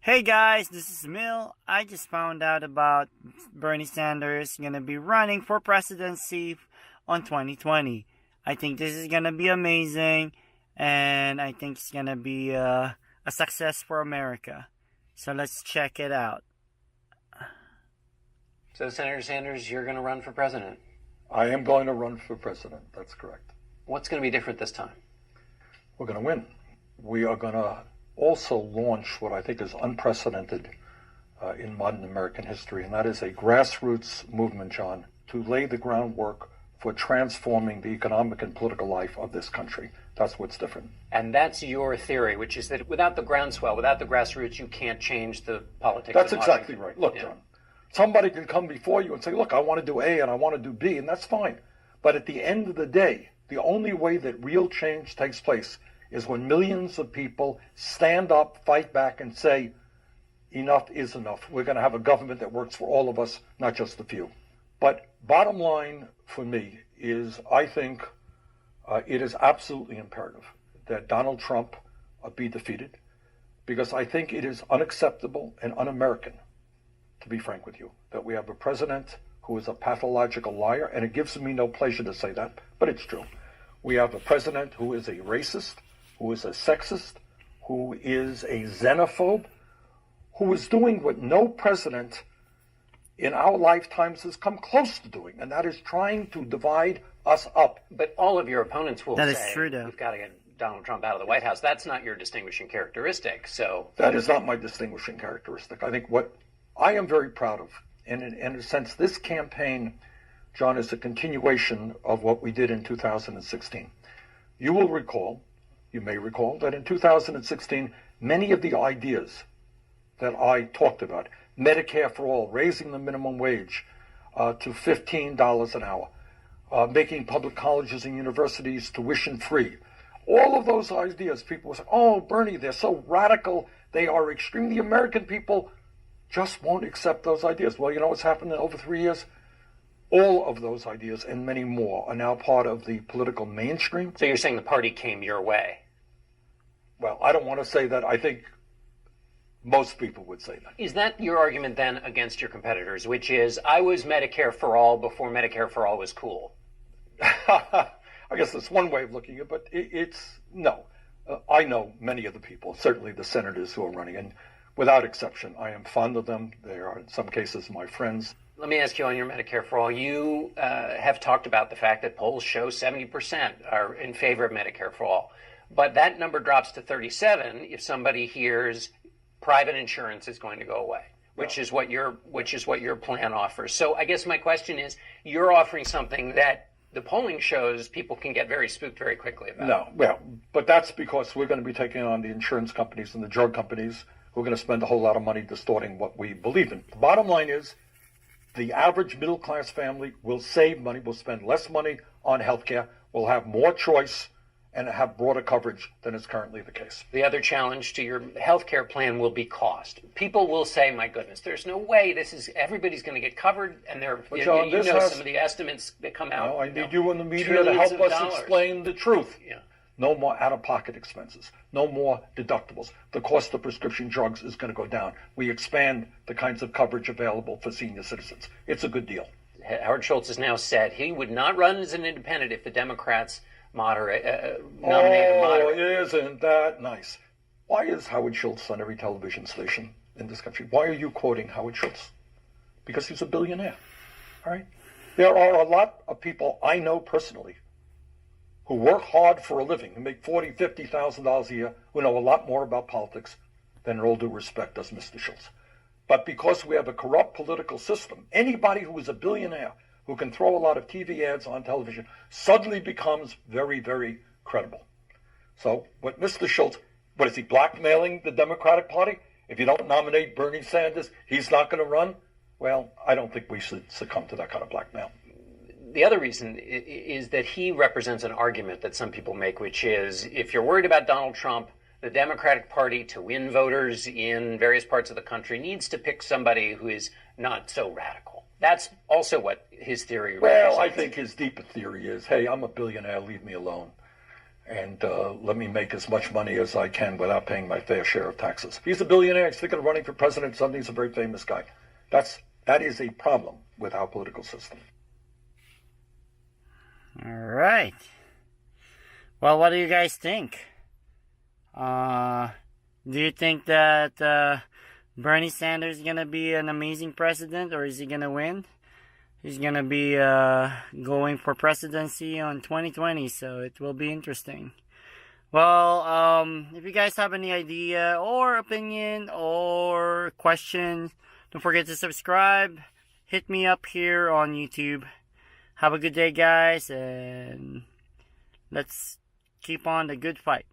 Hey guys, this is Mil. I just found out about Bernie Sanders gonna be running for presidency on 2020. I think this is gonna be amazing, and I think it's gonna be a success for America. So let's check it out. So, Senator Sanders, you're going to run for president. I am going to run for president. That's correct. What's going to be different this time? We're going to win. We are going to also launch what I think is unprecedented in modern American history, and that is a grassroots movement, John, to lay the groundwork for transforming the economic and political life of this country. That's what's different. And that's your theory, which is that without the groundswell, without the grassroots, you can't change the politics. That's exactly right. Look, John, somebody can come before you and say, look, I want to do A and I want to do B, and that's fine. But at the end of the day, the only way that real change takes place is when millions of people stand up, fight back, and say, enough is enough. We're going to have a government that works for all of us, not just a few. But bottom line for me is I think it is absolutely imperative that Donald Trump be defeated, because I think it is unacceptable and un-American, to be frank with you, that we have a president who is a pathological liar, and it gives me no pleasure to say that, but it's true. We have a president who is a racist, who is a sexist, who is a xenophobe, who is doing what no president in our lifetimes has come close to doing, and that is trying to divide us up. But all of your opponents will say, true, though. We've got to get Donald Trump out of the White House. That's not your distinguishing characteristic. So that is not my distinguishing characteristic. I think what I am very proud of, and in a sense, this campaign, John, is a continuation of what we did in 2016. You may recall that in 2016, many of the ideas that I talked about, Medicare for all, raising the minimum wage to $15 an hour, making public colleges and universities tuition free, all of those ideas, people will say, oh, Bernie, they're so radical, they are extreme. The American people just won't accept those ideas. Well, you know what's happened in over 3 years? All of those ideas and many more are now part of the political mainstream. So you're saying the party came your way? Well, I don't want to say that. I think most people would say that. Is that your argument then against your competitors, which is, I was Medicare for all before Medicare for all was cool? I guess that's one way of looking at it, but it's no. I know many of the people, certainly the senators who are running, and without exception, I am fond of them. They are, in some cases, my friends. Let me ask you on your Medicare for all. You have talked about the fact that polls show 70% are in favor of Medicare for all. But that number drops to 37 if somebody hears private insurance is going to go away, which is what your plan offers. So I guess my question is, you're offering something that the polling shows people can get very spooked very quickly about. No, well, but that's because we're going to be taking on the insurance companies and the drug companies who are going to spend a whole lot of money distorting what we believe in. The bottom line is, the average middle-class family will save money, will spend less money on health care, will have more choice, and have broader coverage than is currently the case. The other challenge to your health care plan will be cost. People will say, my goodness, there's no way everybody's going to get covered, and John, some of the estimates that come out. No, I need you in the media to help us explain the truth. Yeah. No more out-of-pocket expenses. No more deductibles. The cost of prescription drugs is going to go down. We expand the kinds of coverage available for senior citizens. It's a good deal. Howard Schultz has now said he would not run as an independent if the Democrats nominated a moderate. Isn't that nice? Why is Howard Schultz on every television station in this country? Why are you quoting Howard Schultz? Because he's a billionaire. All right? There are a lot of people I know personally who work hard for a living, who make $40,000, $50,000 a year, who know a lot more about politics than, in all due respect, does Mr. Schultz. But because we have a corrupt political system, anybody who is a billionaire who can throw a lot of TV ads on television suddenly becomes very, very credible. So what Mr. Schultz, what is he, blackmailing the Democratic Party? If you don't nominate Bernie Sanders, he's not going to run? Well, I don't think we should succumb to that kind of blackmail. The other reason is that he represents an argument that some people make, which is, if you're worried about Donald Trump, the Democratic Party, to win voters in various parts of the country, needs to pick somebody who is not so radical. That's also what his theory represents. Well, I think his deeper theory is, hey, I'm a billionaire, leave me alone. and let me make as much money as I can without paying my fair share of taxes. If he's a billionaire, he's thinking of running for president, suddenly he's a very famous guy. That is a problem with our political system. All right. Well, what do you guys think? Do you think that Bernie Sanders is going to be an amazing president, or is he going to win? He's going to be going for presidency on 2020, so it will be interesting. Well, if you guys have any idea or opinion or question, don't forget to subscribe. Hit me up here on YouTube. Have a good day, guys, and let's keep on the good fight.